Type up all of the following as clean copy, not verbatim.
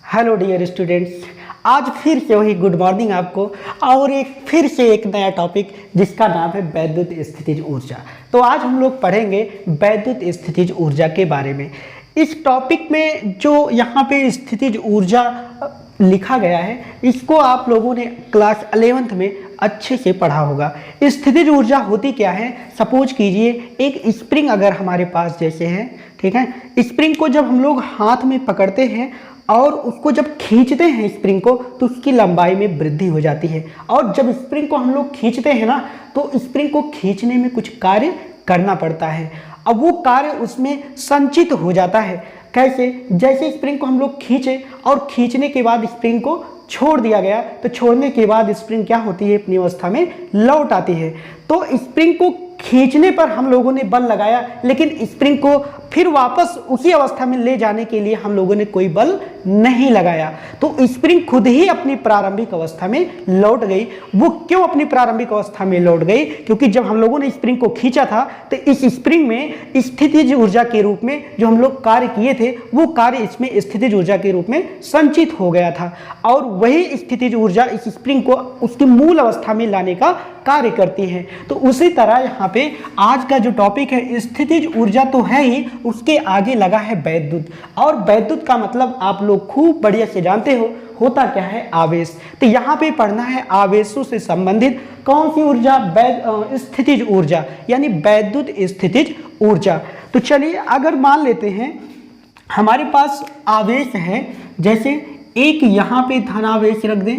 Hello dear students, आज फिर से वही गुड मॉर्निंग आपको और फिर से एक नया टॉपिक जिसका नाम है वैद्युत स्थितिज ऊर्जा। तो आज हम लोग पढ़ेंगे वैद्युत स्थितिज ऊर्जा के बारे में। इस टॉपिक में जो यहाँ पे स्थितिज ऊर्जा लिखा गया है इसको आप लोगों ने क्लास 11th में अच्छे से पढ़ा होगा। स्थितिज ऊर्जा होती क्या है? सपोज कीजिए एक स्प्रिंग अगर हमारे पास जैसे है, ठीक है। स्प्रिंग को जब हम लोग हाथ में पकड़ते हैं और उसको जब खींचते हैं स्प्रिंग को तो उसकी लंबाई में वृद्धि हो जाती है। और जब स्प्रिंग को हम लोग खींचते हैं ना तो स्प्रिंग को खींचने में कुछ कार्य करना पड़ता है। अब वो कार्य उसमें संचित हो जाता है। कैसे? जैसे स्प्रिंग को हम लोग खींचे और खींचने के बाद स्प्रिंग को छोड़ दिया गया तो छोड़ने के बाद स्प्रिंग क्या होती है? अपनी अवस्था में लौट आती है। तो स्प्रिंग को खींचने पर हम लोगों ने बल लगाया, लेकिन स्प्रिंग को फिर वापस उसी अवस्था में ले जाने के लिए हम लोगों ने कोई बल नहीं लगाया। तो स्प्रिंग खुद ही अपनी प्रारंभिक अवस्था में लौट गई। वो क्यों अपनी प्रारंभिक अवस्था में लौट गई? क्योंकि जब हम लोगों ने स्प्रिंग को खींचा था तो इस स्प्रिंग में स्थितिज ऊर्जा के रूप में जो हम लोग कार्य किए थे वो कार्य इसमें स्थितिज ऊर्जा के रूप में संचित हो गया था। और वही स्थितिज ऊर्जा इस स्प्रिंग को उसकी मूल अवस्था में लाने का कार्य करती है। तो उसी तरह यहाँ पे आज का जो टॉपिक है स्थितिज ऊर्जा तो है ही, उसके आगे लगा है वैद्युत। और वैद्युत का मतलब आप लोग खूब बढ़िया से जानते हो, होता क्या है? आवेश। तो यहाँ पे पढ़ना है आवेशों से संबंधित कौन सी ऊर्जा? स्थितिज ऊर्जा, यानी वैद्युत स्थितिज ऊर्जा। तो चलिए अगर मान लेते हैं हमारे पास आवेश है, जैसे एक यहाँ पे धनावेश रख दें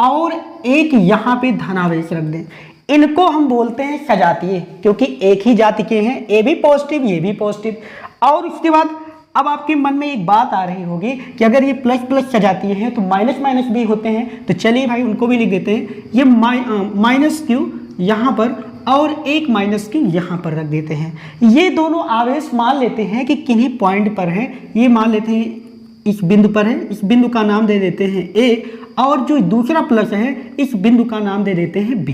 और एक यहाँ पे धनावेश रख दें। इनको हम बोलते हैं सजातीय, क्योंकि एक ही जाति के हैं, ए भी पॉजिटिव ये भी पॉजिटिव। और उसके बाद अब आपके मन में एक बात आ रही होगी कि अगर ये प्लस प्लस सजातीय हैं तो माइनस माइनस भी होते हैं। तो चलिए भाई उनको भी लिख देते हैं। ये माइनस क्यू यहाँ पर और एक माइनस क्यू यहाँ पर रख देते हैं। ये दोनों आवेश मान लेते हैं कि किन्हीं पॉइंट पर हैं। ये मान लेते हैं इस बिंदु पर है, इस बिंदु का नाम दे देते हैं ए, और जो दूसरा प्लस है इस बिंदु का नाम दे देते हैं बी,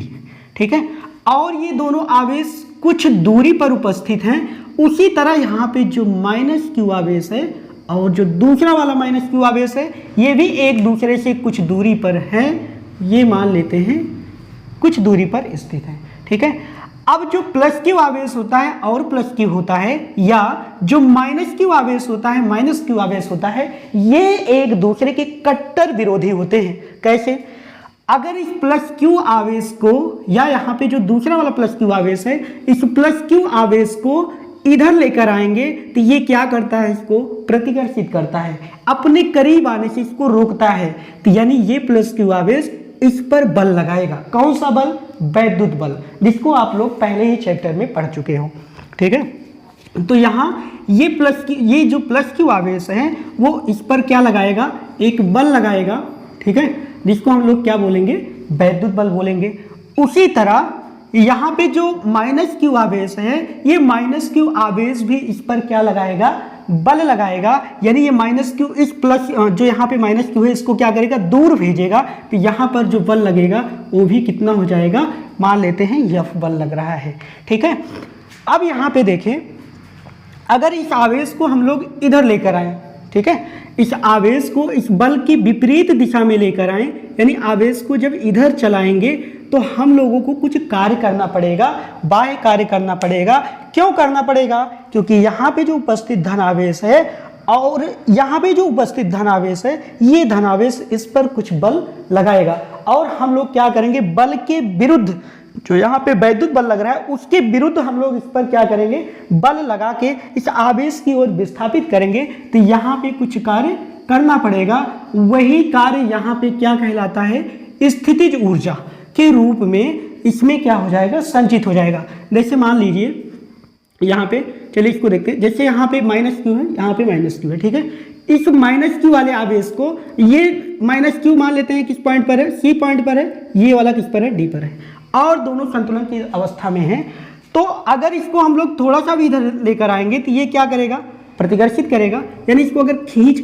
ठीक है। और ये दोनों आवेश कुछ दूरी पर उपस्थित हैं। उसी तरह यहाँ पे जो माइनस क्यू आवेश है और जो दूसरा वाला माइनस क्यू आवेश है ये भी एक दूसरे से कुछ दूरी पर है। ये मान लेते हैं कुछ दूरी पर स्थित है, ठीक है। अब जो प्लस क्यू आवेश होता है और प्लस क्यू होता है, या जो माइनस क्यू आवेश होता है माइनस क्यू आवेश होता है, ये एक दूसरे के कट्टर विरोधी होते हैं। कैसे? अगर इस प्लस क्यू आवेश को, या यहाँ पे जो दूसरा वाला प्लस क्यू आवेश है, इस प्लस क्यू आवेश को इधर लेकर आएंगे तो ये क्या करता है? इसको प्रतिकर्षित करता है, अपने करीब आने से इसको रोकता है। तो यानी ये प्लस क्यू आवेश इस पर बल लगाएगा। कौन सा बल? वैद्युत बल, जिसको आप लोग पहले ही चैप्टर में पढ़ चुके हो, ठीक है। तो यहाँ ये जो प्लस क्यू आवेश है वो इस पर क्या लगाएगा? एक बल लगाएगा, ठीक है, जिसको हम लोग क्या बोलेंगे? वैद्युत बल बोलेंगे। उसी तरह यहाँ पे जो माइनस क्यू आवेश है, ये माइनस क्यू आवेश भी इस पर क्या लगाएगा? बल लगाएगा। यानी ये माइनस क्यू इस प्लस जो यहाँ पे माइनस क्यू है इसको क्या करेगा? दूर भेजेगा। तो यहाँ पर जो बल लगेगा वो भी कितना हो जाएगा? मान लेते हैं F बल लग रहा है, ठीक है। अब यहाँ पे देखें, अगर इस आवेश को हम लोग इधर लेकर आए, ठीक है, इस आवेश को इस बल की विपरीत दिशा में लेकर आए, यानी आवेश को जब इधर चलाएंगे तो हम लोगों को कुछ कार्य करना पड़ेगा, बाह्य कार्य करना पड़ेगा। क्यों करना पड़ेगा? क्योंकि यहाँ पे जो उपस्थित धनावेश है और यहाँ पे जो उपस्थित धनावेश है, ये धनावेश इस पर कुछ बल लगाएगा। और हम लोग क्या करेंगे? बल के विरुद्ध, जो यहाँ पे वैद्युत बल लग रहा है उसके विरुद्ध हम लोग इस पर क्या करेंगे? बल लगा के इस आवेश की ओर विस्थापित करेंगे। तो यहाँ पे कुछ कार्य करना पड़ेगा। वही कार्य यहाँ पे क्या कहलाता है? स्थितिज ऊर्जा के रूप में इसमें क्या हो जाएगा? संचित हो जाएगा। जैसे मान लीजिए यहाँ पे, चलिए इसको देखते हैं। जैसे यहाँ पे माइनस क्यू है, यहाँ पे माइनस क्यू है, ठीक है। इस माइनस क्यू वाले आवेश को, ये माइनस क्यू मान लेते हैं किस पॉइंट पर है? सी पॉइंट पर है। ये वाला किस पर है? डी पर है। और दोनों संतुलन की अवस्था में है। तो अगर इसको हम लोग थोड़ा सा भी इधर लेकर आएंगे तो ये क्या करेगा? प्रतिकर्षित करेगा। यानी इसको अगर खींच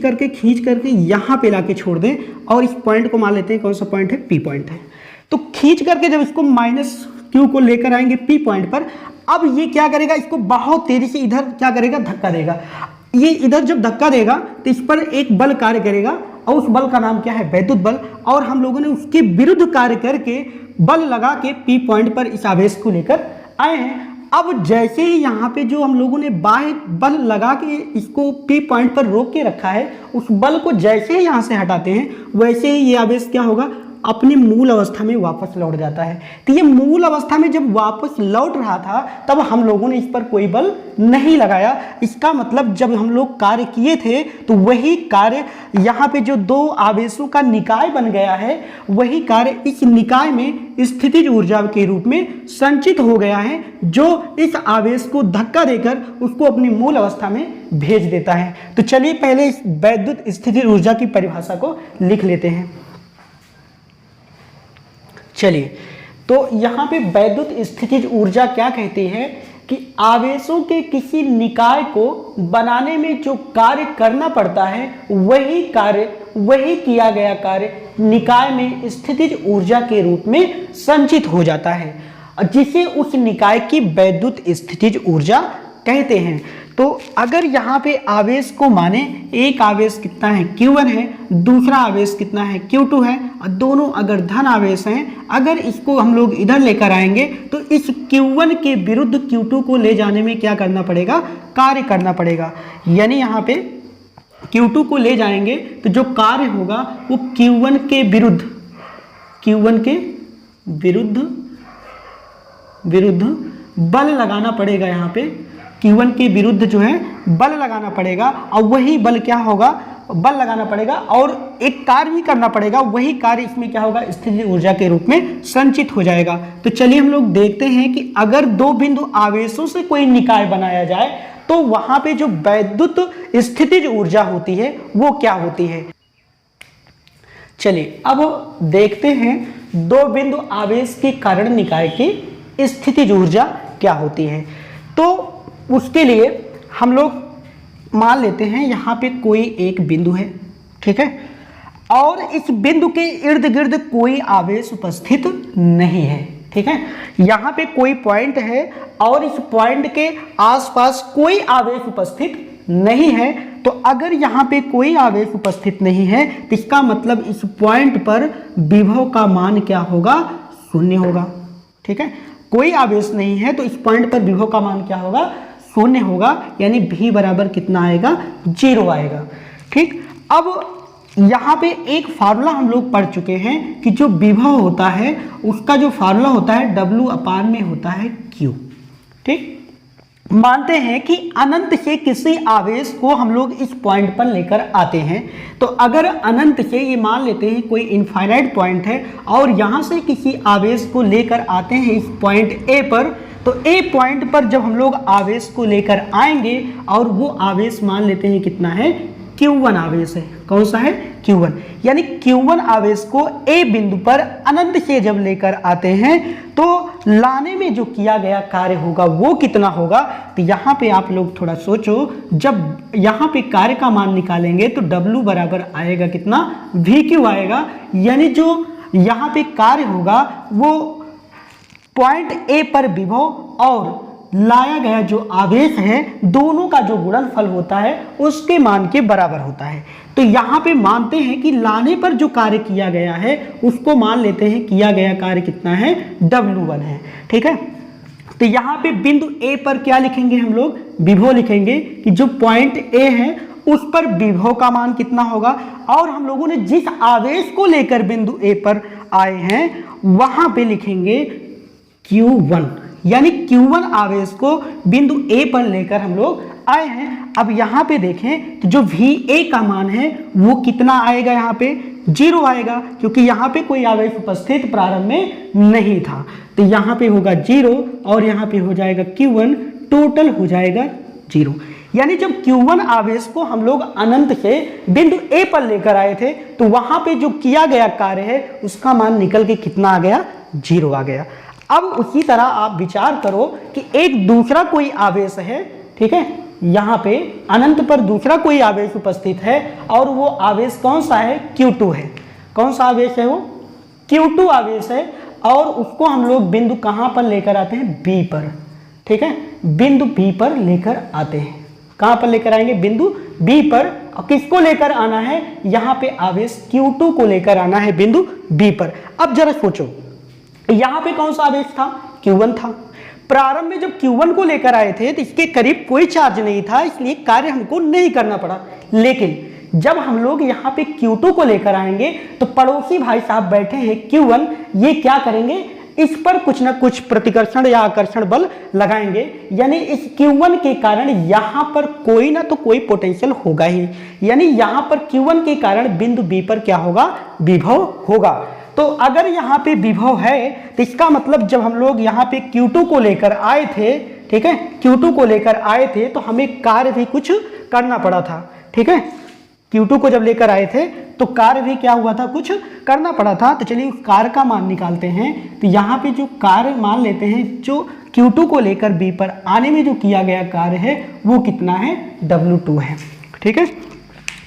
करके यहाँ पे लाके छोड़ दें और इस पॉइंट को मान लेते हैं, कौन सा पॉइंट है? पी पॉइंट है। तो खींच करके जब इसको माइनस क्यू को लेकर आएंगे पी पॉइंट पर, अब ये क्या करेगा? इसको बहुत तेजी से इधर क्या करेगा? धक्का देगा। ये इधर जब धक्का देगा तो इस पर एक बल कार्य करेगा और उस बल का नाम क्या है, वैद्युत बल, और हम लोगों ने उसके विरुद्ध कार्य करके बल लगा के पी पॉइंट पर इस आवेश को लेकर आए हैं। अब जैसे ही यहाँ पे जो हम लोगों ने बाह्य बल लगा के इसको पी पॉइंट पर रोक के रखा है, उस बल को जैसे ही यहाँ से हटाते हैं वैसे ही ये आवेश क्या होगा, अपनी मूल अवस्था में वापस लौट जाता है। तो ये मूल अवस्था में जब वापस लौट रहा था तब हम लोगों ने इस पर कोई बल नहीं लगाया। इसका मतलब जब हम लोग कार्य किए थे तो वही कार्य यहाँ पे जो दो आवेशों का निकाय बन गया है, वही कार्य इस निकाय में स्थितिज ऊर्जा के रूप में संचित हो गया है, जो इस आवेश को धक्का देकर उसको अपनी मूल अवस्था में भेज देता है। तो चलिए पहले इस वैद्युत स्थितिज ऊर्जा की परिभाषा को लिख लेते हैं। चलिए, तो यहाँ पे वैद्युत स्थितिज ऊर्जा क्या कहती है कि आवेशों के किसी निकाय को बनाने में जो कार्य करना पड़ता है वही किया गया कार्य निकाय में स्थितिज ऊर्जा के रूप में संचित हो जाता है, जिसे उस निकाय की वैद्युत स्थितिज ऊर्जा कहते हैं। तो अगर यहाँ पे आवेश को माने, एक आवेश कितना है, Q1 है, दूसरा आवेश कितना है, Q2 है, और दोनों अगर धन आवेश हैं, अगर इसको हम लोग इधर लेकर आएंगे तो इस Q1 के विरुद्ध Q2 को ले जाने में क्या करना पड़ेगा, कार्य करना पड़ेगा। यानी यहाँ पे Q2 को ले जाएंगे तो जो कार्य होगा वो Q1 के विरुद्ध बल लगाना पड़ेगा। यहाँ पे Q1 के विरुद्ध जो है बल लगाना पड़ेगा, और वही बल क्या होगा, बल लगाना पड़ेगा और एक कार्य भी करना पड़ेगा। वही कार्य इसमें क्या होगा, स्थितिज ऊर्जा के रूप में संचित हो जाएगा। तो चलिए हम लोग देखते हैं कि अगर दो बिंदु आवेशों से कोई निकाय बनाया जाए तो वहां पे जो वैद्युत स्थितिज ऊर्जा होती है वो क्या होती है। चलिए अब देखते हैं दो बिंदु आवेश के कारण निकाय की स्थितिज ऊर्जा क्या होती है। तो उसके लिए हम लोग मान लेते हैं यहाँ पे कोई एक बिंदु है, ठीक है, और इस बिंदु के इर्द गिर्द कोई आवेश उपस्थित नहीं है, ठीक है। यहाँ पे कोई पॉइंट है और इस पॉइंट के आसपास कोई आवेश उपस्थित नहीं है। तो अगर यहाँ पे कोई आवेश उपस्थित नहीं है तो इसका मतलब इस पॉइंट पर विभव का मान क्या होगा, शून्य होगा, ठीक है। कोई आवेश नहीं है तो इस पॉइंट पर विभव का मान क्या होगा, शून्य होगा, यानी V बराबर कितना आएगा, 0 आएगा, ठीक। अब यहाँ पे एक फार्मूला हम लोग पढ़ चुके हैं कि जो विभव होता है उसका जो फार्मूला होता है W अपान में होता है Q, ठीक। मानते हैं कि अनंत से किसी आवेश को हम लोग इस पॉइंट पर लेकर आते हैं। तो अगर अनंत से, ये मान लेते हैं कोई इनफाइनाइट पॉइंट है और यहाँ से किसी आवेश को लेकर आते हैं इस पॉइंट A पर, तो A पॉइंट पर जब हम लोग आवेश को लेकर आएंगे और वो आवेश मान लेते हैं कितना है, Q1 आवेश है। कौन सा है, Q1। यानी Q1 आवेश को A बिंदु पर अनंत से जब लेकर आते हैं तो लाने में जो किया गया कार्य होगा वो कितना होगा। तो यहाँ पे आप लोग थोड़ा सोचो, जब यहाँ पे कार्य का मान निकालेंगे तो W बराबर आएगा कितना, VQ आएगा। यानी जो यहाँ पे कार्य होगा वो पॉइंट A पर विभव और लाया गया जो आवेश है, दोनों का जो गुणनफल होता है उसके मान के बराबर होता है। तो यहाँ पे मानते हैं कि लाने पर जो कार्य किया गया है उसको मान लेते हैं किया गया कार्य कितना है, W1 है, ठीक है। तो यहाँ पे बिंदु A पर क्या लिखेंगे हम लोग, विभव लिखेंगे कि जो पॉइंट A है उस पर विभव का मान कितना होगा, और हम लोगों ने जिस आवेश को लेकर बिंदु A पर आए हैं वहां पे लिखेंगे Q1। यानी Q1 आवेश को बिंदु A पर लेकर हम लोग आए हैं। अब यहाँ पे देखें तो जो VA का मान है वो कितना आएगा, यहाँ पे 0 आएगा, क्योंकि यहाँ पे कोई आवेश उपस्थित प्रारंभ में नहीं था। तो यहाँ पे होगा 0 और यहाँ पे हो जाएगा Q1, टोटल हो जाएगा 0। यानी जब Q1 आवेश को हम लोग अनंत से बिंदु A पर लेकर आए थे तो वहां पे जो किया गया कार्य है उसका मान निकल के कितना आ गया, 0 आ गया। अब उसी तरह आप विचार करो कि एक दूसरा कोई आवेश है, ठीक है, यहाँ पे अनंत पर दूसरा कोई आवेश उपस्थित है और वो आवेश कौन सा है, Q2 है। कौन सा आवेश है वो, Q2 आवेश है, और उसको हम लोग बिंदु कहाँ पर लेकर आते हैं, B पर, ठीक है, बिंदु B पर लेकर आते हैं। कहां पर लेकर आएंगे, बिंदु बी पर। और किसको लेकर आना है, यहां पे आवेश Q2 को लेकर आना है बिंदु बी पर। अब जरा सोचो, यहां पे कौन सा आवेश था, Q1 था। प्रारंभ में जब Q1 को लेकर आए थे तो इसके करीब कोई चार्ज नहीं था, इसलिए कार्य हमको नहीं करना पड़ा। लेकिन जब हम लोग यहाँ पे Q2 को लेकर आएंगे तो पड़ोसी भाई साहब बैठे हैं Q1, ये क्या करेंगे, इस पर कुछ ना कुछ प्रतिकर्षण या आकर्षण बल लगाएंगे, यानी इस Q1 के कारण यहाँ पर कोई ना तो कोई पोटेंशियल होगा ही, यानी यहाँ पर Q1 के कारण बिंदु B पर क्या होगा, विभव होगा। तो अगर यहाँ पे विभव है तो इसका मतलब जब हम लोग यहाँ पे Q2 को लेकर आए थे, ठीक है, Q2 को लेकर आए थे तो हमें कार्य भी कुछ करना पड़ा था, ठीक है। Q2 को जब लेकर आए थे तो कार्य भी क्या हुआ था, कुछ करना पड़ा था। तो चलिए उस कार्य का मान निकालते हैं। तो यहाँ पे जो कार्य मान लेते हैं, जो Q2 को लेकर B पर आने में जो किया गया कार्य है वो कितना है, W2 है, ठीक है।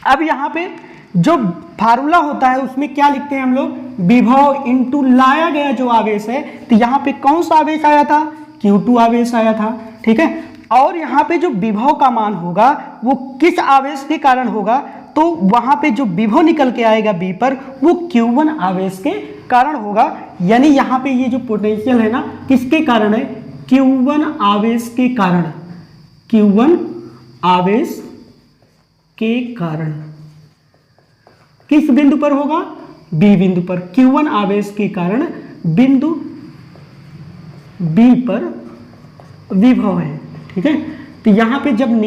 अब यहाँ पे जो फार्मूला होता है उसमें क्या लिखते हैं हम लोग, विभव इंटू लाया गया जो आवेश है। तो यहाँ पे कौन सा आवेश आया था, Q2 आवेश आया था, ठीक है। और यहाँ पे जो विभव का मान होगा वो किस आवेश के कारण होगा, तो वहां पे जो विभव निकल के आएगा B पर वो Q1 आवेश के कारण होगा। यानी यहाँ पे ये जो पोटेंशियल है ना, किसके कारण है, Q1 आवेश के कारण, Q1 आवेश के कारण किस बिंदु पर होगा, B बिंदु पर। Q1 आवेश के कारण बिंदु B पर विभव है, ठीक है। तो यहाँ पे जब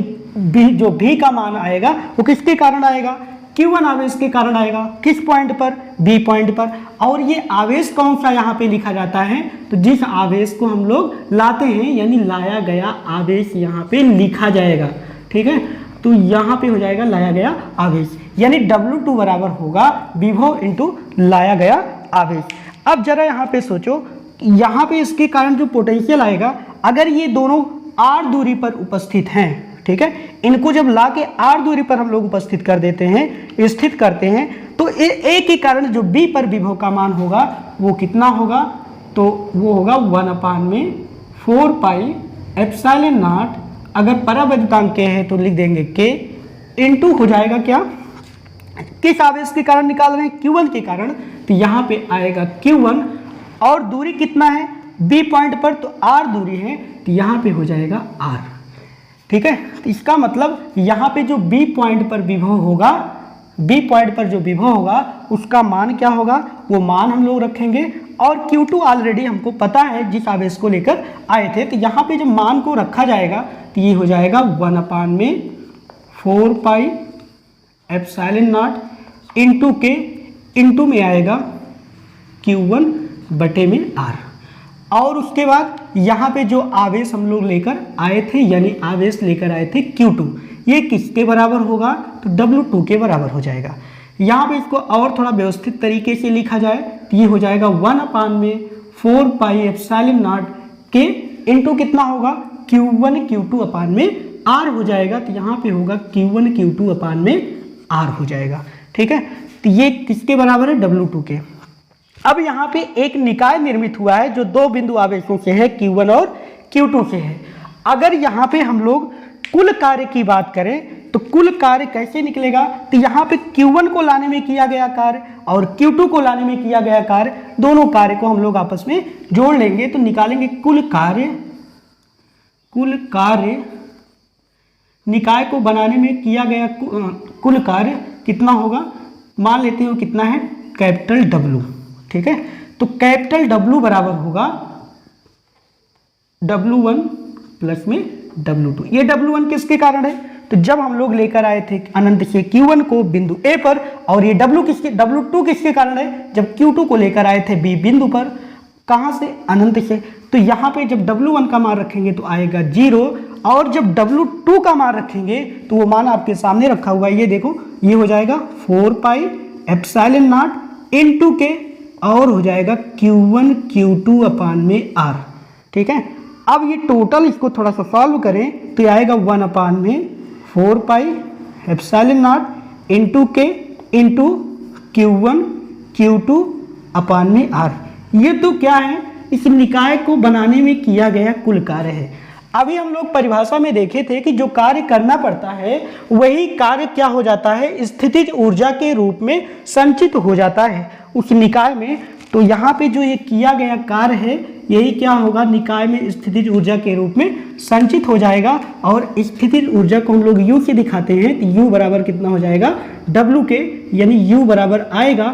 जो B का मान आएगा वो किसके कारण आएगा, Q1 आवेश के कारण आएगा। किस पॉइंट पर, B पॉइंट पर। और ये आवेश कौन सा यहाँ पे लिखा जाता है, तो जिस आवेश को हम लोग लाते हैं, यानी लाया गया आवेश यहाँ पे लिखा जाएगा, ठीक है। तो यहाँ पे हो जाएगा लाया गया आवेश, यानी W2 बराबर होगा विभव इंटू लाया गया आवेश। अब जरा यहाँ पे सोचो, यहाँ पे इसके कारण जो पोटेंशियल आएगा, अगर ये दोनों R दूरी पर उपस्थित हैं, ठीक है, इनको जब ला के R दूरी पर हम लोग उपस्थित कर देते हैं, स्थित करते हैं, तो A के कारण जो B पर विभव का मान होगा वो कितना होगा, तो वो होगा 1/4 पाई एप्सिलॉन नॉट, अगर परावैद्युतांक K है तो लिख देंगे K, इंटू हो जाएगा क्या, किस आवेश के कारण निकाल रहे हैं, Q1 के कारण। तो यहाँ पे आएगा Q1 और दूरी कितना है, B पॉइंट पर, तो R दूरी है, तो यहाँ पे हो जाएगा R, ठीक है। तो इसका मतलब यहाँ पे जो B पॉइंट पर विभव होगा, B पॉइंट पर जो विभव होगा उसका मान क्या होगा, वो मान हम लोग रखेंगे। और Q2 ऑलरेडी हमको पता है जिस आवेश को लेकर आए थे, तो यहाँ पे जब मान को रखा जाएगा तो ये हो जाएगा 1/4 pi epsilon not into K, into में आएगा Q1 बटे में R। और उसके बाद यहाँ पे जो आवेश हम लोग लेकर आए थे, यानी आवेश लेकर आए थे Q2, ये किसके बराबर होगा, तो W2 के बराबर हो जाएगा। यहाँ पे इसको और थोड़ा व्यवस्थित तरीके से लिखा जाए तो ये हो जाएगा 1/4 pi epsilon not K into कितना होगा, Q1 Q2 अपान में R हो जाएगा। तो यहाँ पे होगा Q1 Q2 अपान में R हो जाएगा, ठीक है। तो ये किसके बराबर है, W2 के। अब यहाँ पे एक निकाय निर्मित हुआ है जो दो बिंदु आवेशों से है, Q1 और Q2 से है। अगर यहाँ पे हम लोग कुल कार्य की बात करें तो कुल कार्य कैसे निकलेगा, तो यहाँ पे Q1 को लाने में किया गया कार्य और Q2 को लाने में किया गया कार्य, दोनों कार्य को हम लोग आपस में जोड़ लेंगे तो निकालेंगे कुल कार्य निकाय को बनाने में किया गया कुल कार्य कितना होगा, मान लेते हो कितना है, कैपिटल W, ठीक है। तो कैपिटल W बराबर होगा W1 प्लस में W2। ये W1 किसके कारण है, तो जब हम लोग लेकर आए थे अनंत से Q1 को बिंदु A पर, और ये W2 किसके कारण है, जब Q2 को लेकर आए थे B बिंदु पर, कहाँ से, अनंत से। तो यहाँ पे जब W1 का मान रखेंगे तो आएगा 0, और जब W2 का मान रखेंगे तो वो मान आपके सामने रखा हुआ है, ये देखो, ये हो जाएगा 4 pi epsilon not into K, और हो जाएगा Q1 Q2 अपान में R, ठीक है। अब ये टोटल इसको थोड़ा सा सॉल्व करें तो आएगा 1/4 pi epsilon not into K into Q1 Q2 अपान में R। ये तो क्या है, इस निकाय को बनाने में किया गया कुल कार्य है। अभी हम लोग परिभाषा में देखे थे कि जो कार्य करना पड़ता है वही कार्य क्या हो जाता है, स्थितिज ऊर्जा के रूप में संचित हो जाता है उस निकाय में। तो यहाँ पे जो ये किया गया कार्य है यही क्या होगा, निकाय में स्थितिज ऊर्जा के रूप में संचित हो जाएगा। और स्थितिज ऊर्जा को हम लोग U से दिखाते हैं तो U बराबर कितना हो जाएगा, W के, यानी U बराबर आएगा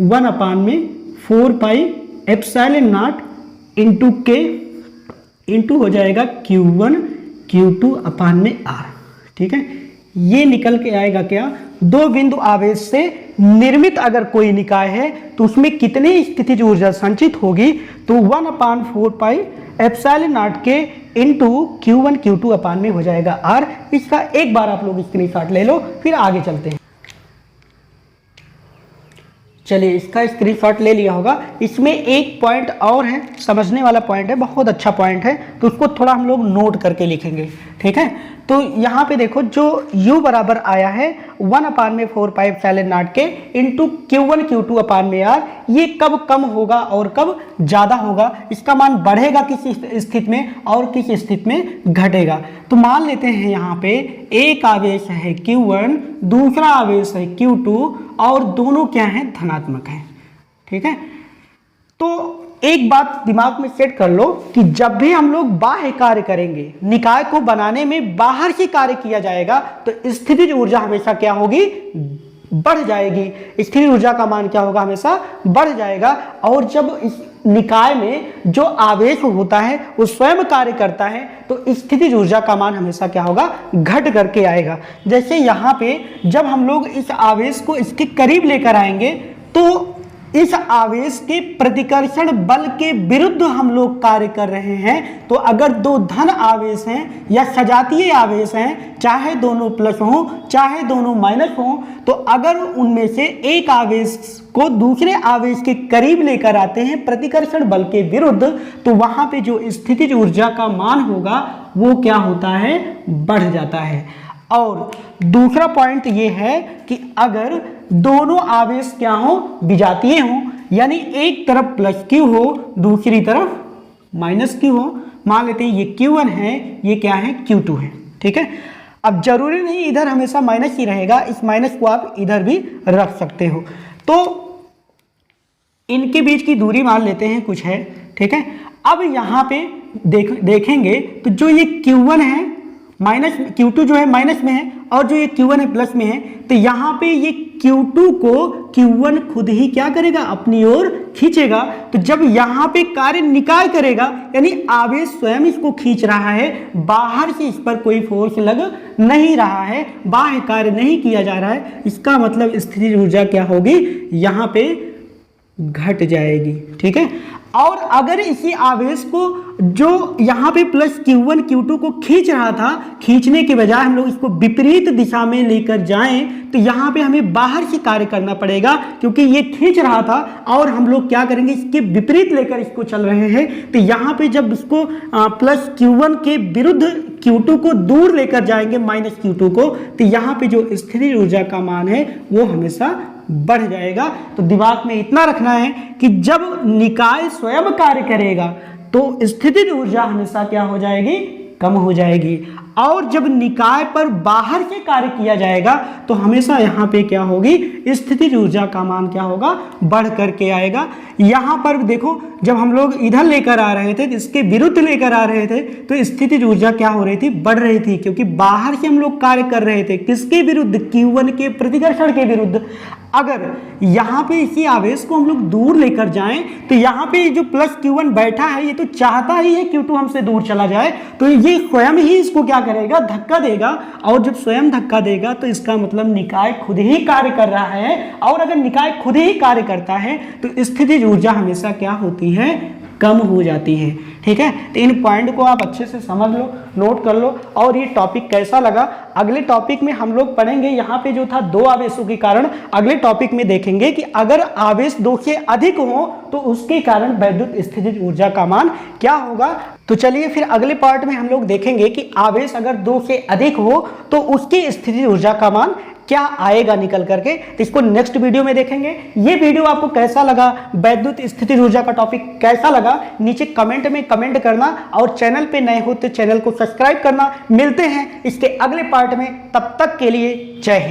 1/4 pi epsilon not into K into हो जाएगा Q1 Q2 अपान में R। ठीक है, ये निकल के आएगा क्या, दो बिंदु आवेश से निर्मित अगर कोई निकाय है तो उसमें कितनी स्थितिज ऊर्जा संचित होगी, तो 1/4 पाई एप्सिलॉन नॉट के इंटू Q1 Q2 अपान में हो जाएगा R। इसका एक बार आप लोग स्क्रीनशॉट ले लो, फिर आगे चलते हैं। चलिए, इसका स्क्रीनशॉट ले लिया होगा। इसमें एक पॉइंट और है, समझने वाला पॉइंट है, बहुत अच्छा पॉइंट है, तो उसको थोड़ा हम लोग नोट करके लिखेंगे। ठीक है, तो यहाँ पे देखो जो U बराबर आया है 1/4 पाई एप्सिलॉन नॉट के इंटू Q1 Q2 अपान में R, ये कब कम होगा और कब ज़्यादा होगा, इसका मान बढ़ेगा किस स्थिति में और किस स्थिति में घटेगा। तो मान लेते हैं यहाँ पे एक आवेश है Q1, दूसरा आवेश है Q2 और दोनों क्या हैं, धनात्मक हैं। ठीक है, तो एक बात दिमाग में सेट कर लो कि जब भी हम लोग बाह्य कार्य करेंगे, निकाय को बनाने में बाहर से कार्य किया जाएगा, तो स्थितिज ऊर्जा हमेशा क्या होगी, बढ़ जाएगी। स्थितिज ऊर्जा का मान क्या होगा, हमेशा बढ़ जाएगा। और जब इस निकाय में जो आवेश होता है वो स्वयं कार्य करता है तो स्थितिज ऊर्जा का मान हमेशा क्या होगा, घट करके आएगा। जैसे यहाँ पे जब हम लोग इस आवेश को इसके करीब लेकर आएंगे तो इस आवेश के प्रतिकर्षण बल के विरुद्ध हम लोग कार्य कर रहे हैं। तो अगर दो धन आवेश हैं या सजातीय आवेश हैं, चाहे दोनों प्लस हों चाहे दोनों माइनस हों, तो अगर उनमें से एक आवेश को दूसरे आवेश के करीब लेकर आते हैं प्रतिकर्षण बल के विरुद्ध, तो वहां पे जो स्थितिज ऊर्जा का मान होगा वो क्या होता है, बढ़ जाता है। और दूसरा पॉइंट ये है कि अगर दोनों आवेश क्या हो, विजातीय हो, यानी एक तरफ प्लस Q हो दूसरी तरफ माइनस Q हो। मान लेते हैं ये Q1 है, ये क्या है, Q2 है। ठीक है, अब जरूरी नहीं इधर हमेशा माइनस ही रहेगा, इस माइनस को आप इधर भी रख सकते हो। तो इनके बीच की दूरी मान लेते हैं कुछ है। ठीक है, अब यहाँ पे देखेंगे तो जो ये Q1 है माइनस, Q2 जो है माइनस में है और जो ये Q1 है प्लस में है, तो यहाँ पे ये Q2 को Q1 खुद ही क्या करेगा, अपनी ओर खींचेगा। तो जब यहाँ पे कार्य निकाय करेगा, यानी आवेश स्वयं इसको खींच रहा है, बाहर से इस पर कोई फोर्स लग नहीं रहा है, बाह्य कार्य नहीं किया जा रहा है, इसका मतलब स्थितिज ऊर्जा क्या होगी, यहाँ पे घट जाएगी। ठीक है, और अगर इसी आवेश को जो यहाँ पे प्लस Q1 Q2 को खींच रहा था, खींचने के बजाय हम लोग इसको विपरीत दिशा में लेकर जाएं, तो यहाँ पे हमें बाहर से कार्य करना पड़ेगा, क्योंकि ये खींच रहा था और हम लोग क्या करेंगे, इसके विपरीत लेकर इसको चल रहे हैं। तो यहाँ पे जब इसको प्लस Q1 के विरुद्ध Q2 को दूर लेकर जाएंगे, माइनस Q2 को, तो यहाँ पे जो स्थितिज ऊर्जा का मान है वो हमेशा बढ़ जाएगा। तो दिमाग में इतना रखना है कि जब निकाय स्वयं कार्य करेगा तो स्थितिज ऊर्जा हमेशा क्या हो जाएगी, कम हो जाएगी। और जब निकाय पर बाहर से कार्य किया जाएगा तो हमेशा यहाँ पे क्या होगी, स्थितिज ऊर्जा का मान क्या होगा, बढ़ करके आएगा। यहाँ पर देखो जब हम लोग इधर लेकर आ रहे थे, इसके विरुद्ध लेकर आ रहे थे, तो स्थितिज ऊर्जा क्या हो रही थी, बढ़ रही थी, क्योंकि बाहर से हम लोग कार्य कर रहे थे, किसके विरुद्ध, Q1 के प्रतिकर्षण के विरुद्ध। अगर यहाँ पे इसी आवेश को हम लोग दूर लेकर जाएं तो यहाँ पे जो प्लस Q1 बैठा है ये तो चाहता ही है Q2 हमसे दूर चला जाए, तो ये स्वयं ही इसको क्या करेगा, धक्का देगा। और जब स्वयं धक्का देगा तो इसका मतलब निकाय खुद ही कार्य कर रहा है, और अगर निकाय खुद ही कार्य करता है तो स्थितिज ऊर्जा हमेशा क्या होती है, कम हो जाती है। ठीक है, तो इन पॉइंट को आप अच्छे से समझ लो, नोट कर लो। और ये टॉपिक कैसा लगा, अगले टॉपिक में हम लोग पढ़ेंगे। यहाँ पे जो था दो आवेशों के कारण, अगले टॉपिक में देखेंगे कि अगर आवेश दो से अधिक हो तो उसके कारण वैद्युत स्थितिज ऊर्जा का मान क्या होगा। तो चलिए फिर अगले पार्ट में हम लोग देखेंगे कि आवेश अगर दो से अधिक हो तो उसकी स्थितिज ऊर्जा का मान क्या आएगा निकल करके। तो इसको नेक्स्ट वीडियो में देखेंगे। ये वीडियो आपको कैसा लगा, वैद्युत स्थितिज ऊर्जा का टॉपिक कैसा लगा, नीचे कमेंट में कमेंट करना और चैनल पे नए हो तो चैनल को सब्सक्राइब करना। मिलते हैं इसके अगले पार्ट में, तब तक के लिए जय हिंद।